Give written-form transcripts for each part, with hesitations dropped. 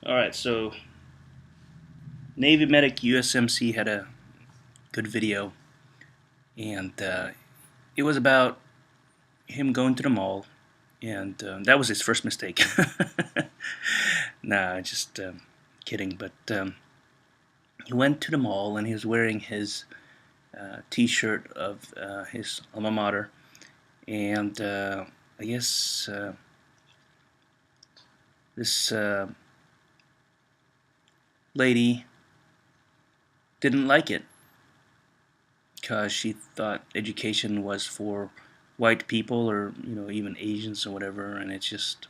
Alright, so NavyMedicUSMC had a good video, and it was about him going to the mall, and that was his first mistake. Nah, just kidding, but he went to the mall and he was wearing his t-shirt of his alma mater, and I guess this lady didn't like it because she thought education was for white people or even Asians or whatever, and that's just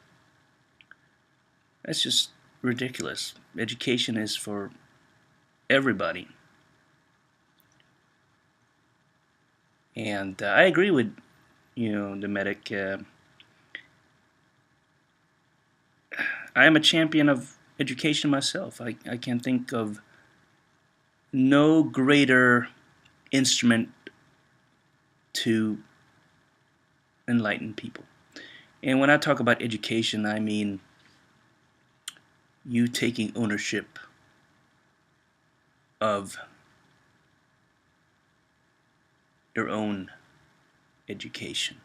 ridiculous. Education is for everybody, and I agree with the medic. I am a champion of education myself. I can think of no greater instrument to enlighten people. And when I talk about education, I mean you taking ownership of your own education.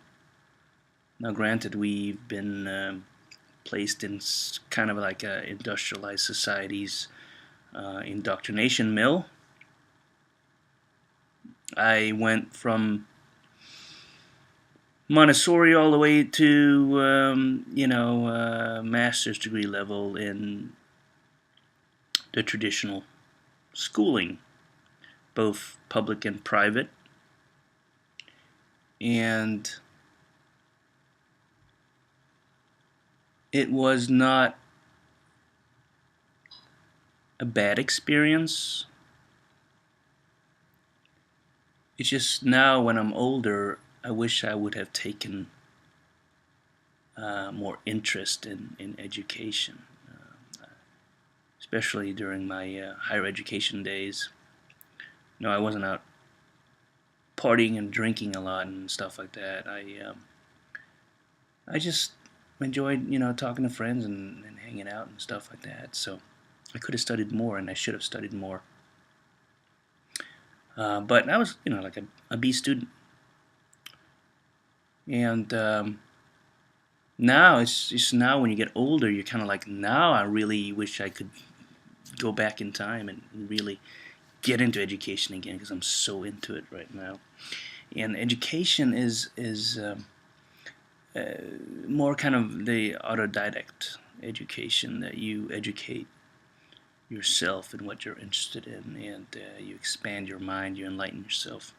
Now, granted, we've been placed in kind of like a industrialized society's indoctrination mill. I went from Montessori all the way to master's degree level in the traditional schooling, both public and private, and it was not a bad experience. It's just now when I'm older, I wish I would have taken more interest in education, especially during my higher education days. I wasn't out partying and drinking a lot and stuff like that. I just enjoyed talking to friends and hanging out and stuff like that. So I could have studied more, and I should have studied more. But I was like a B student, and now it's just now when you get older, you're kind of like, now I really wish I could go back in time and really get into education again, because I'm so into it right now. And education is more kind of the autodidact education, that you educate yourself in what you're interested in, and you expand your mind, you enlighten yourself.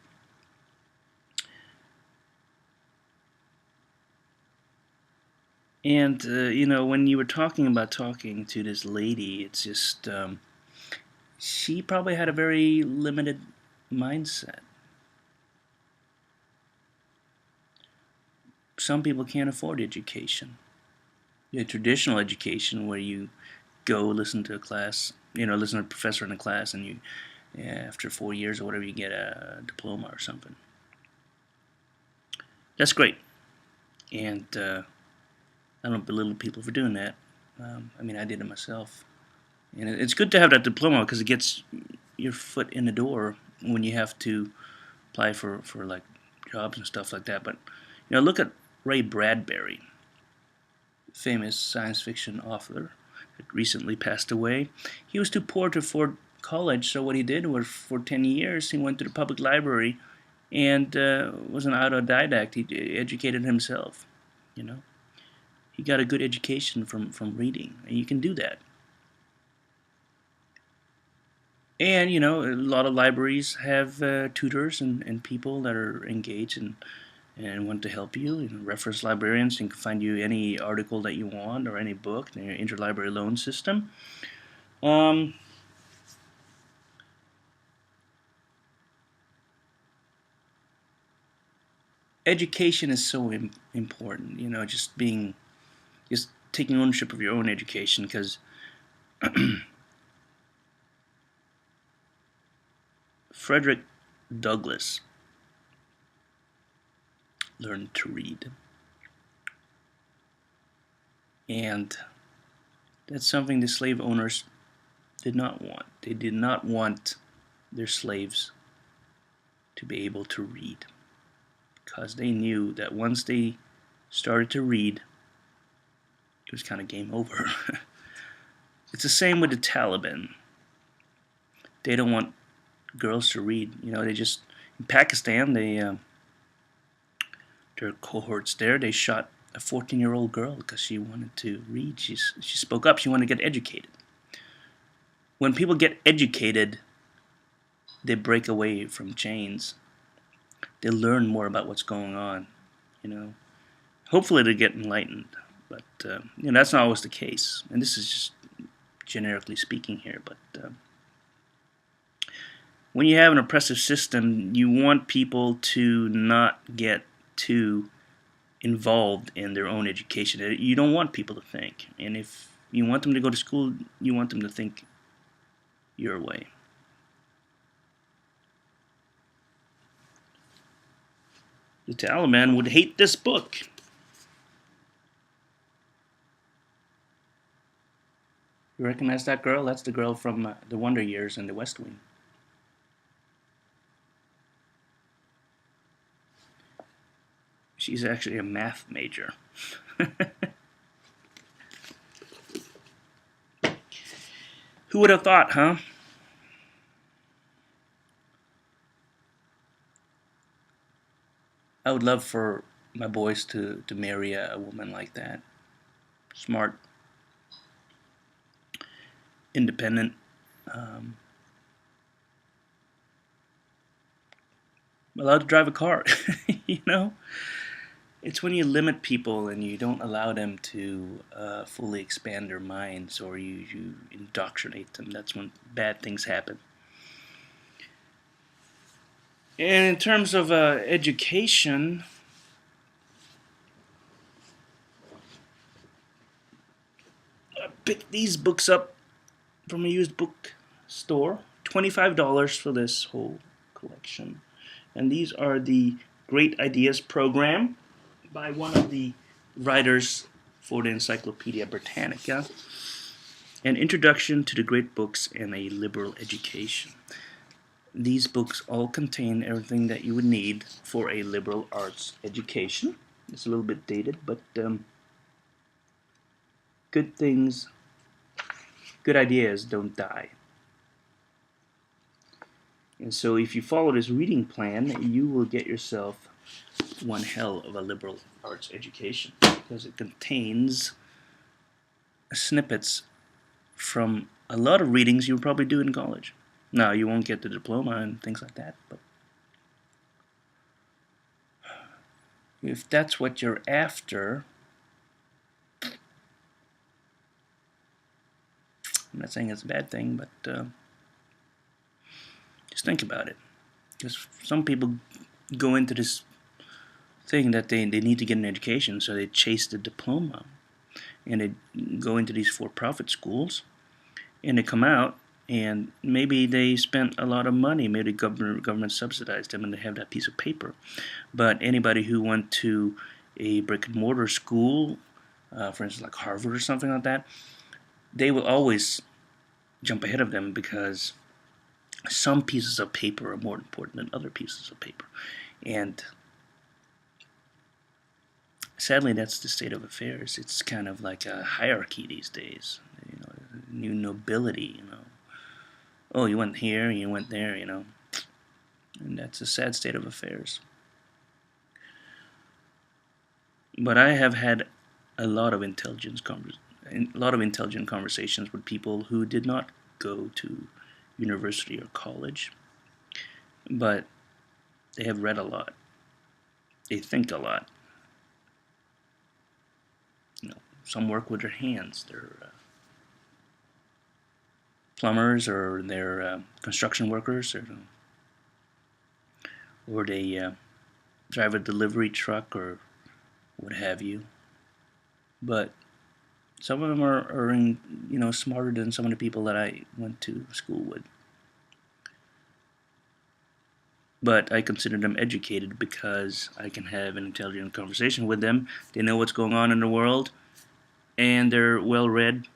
And when you were talking about talking to this lady, it's just she probably had a very limited mindset. Some people can't afford education. Traditional education, where you go listen to a class, listen to a professor in a class, and after 4 years or whatever, you get a diploma or something. That's great, and I don't belittle people for doing that. I mean, I did it myself, and it's good to have that diploma because it gets your foot in the door when you have to apply for like jobs and stuff like that. But look at Ray Bradbury, famous science fiction author that recently passed away. He was too poor to afford college, so what he did was, for 10 years, he went to the public library and was an autodidact. He educated himself. He got a good education from reading, and you can do that. And a lot of libraries have tutors and people that are engaged and want to help you. Reference librarians can find you any article that you want or any book in your interlibrary loan system. Education is so important. Just taking ownership of your own education, because Frederick Douglass learned to read, and That's something the slave owners did not want. They did not want their slaves to be able to read, because they knew that once they started to read, it was kind of game over. It's the same with the Taliban. They don't want girls to read. They just, in Pakistan, their cohorts there, they shot a 14-year-old girl because she wanted to read. She spoke up. She wanted to get educated. When people get educated, they break away from chains. They learn more about what's going on. Hopefully they get enlightened, but that's not always the case. And this is just generically speaking here. But when you have an oppressive system, you want people to not get too involved in their own education. You don't want people to think. And if you want them to go to school, you want them to think your way. The Taliban would hate this book. You recognize that girl? That's the girl from the Wonder Years and the West Wing. She's actually a math major. Who would have thought, huh? I would love for my boys to marry a woman like that. Smart, independent, allowed to drive a car. It's when you limit people and you don't allow them to fully expand their minds, or you indoctrinate them. That's when bad things happen. And in terms of education, I picked these books up from a used book store. $25 for this whole collection. And these are the Great Ideas program by one of the writers for the Encyclopedia Britannica. An Introduction to the Great Books and a Liberal Education. These books all contain everything that you would need for a liberal arts education. It's a little bit dated, but good things, good ideas don't die. And so if you follow this reading plan, you will get yourself one hell of a liberal arts education, because it contains snippets from a lot of readings you'll probably do in college. Now, you won't get the diploma and things like that, but if that's what you're after, I'm not saying it's a bad thing, but just think about it. Because some people go into this thing that they need to get an education, so they chase the diploma. And they go into these for-profit schools, and they come out, and maybe they spent a lot of money. Maybe the government subsidized them, and they have that piece of paper. But anybody who went to a brick-and-mortar school, for instance, like Harvard or something like that, they will always jump ahead of them, because some pieces of paper are more important than other pieces of paper. And sadly, that's the state of affairs. It's kind of like a hierarchy these days. New nobility, Oh, you went here, you went there, And that's a sad state of affairs. But I have had a lot of intelligent conversations with people who did not go to university or college, but they have read a lot. They think a lot. Some work with their hands. They're plumbers, or they're construction workers, or they drive a delivery truck or what have you. But some of them are smarter than some of the people that I went to school with. But I consider them educated because I can have an intelligent conversation with them. They know what's going on in the world, and they're well read,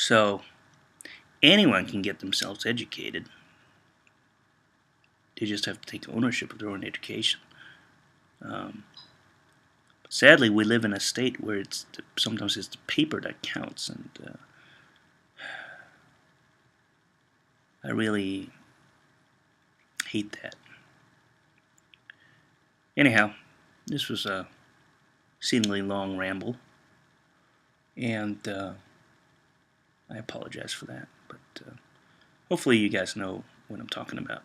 So anyone can get themselves educated. They just have to take ownership of their own education. Sadly, we live in a state where sometimes it's the paper that counts, and I really hate that. Anyhow, this was a seemingly long ramble, and I apologize for that, but hopefully you guys know what I'm talking about.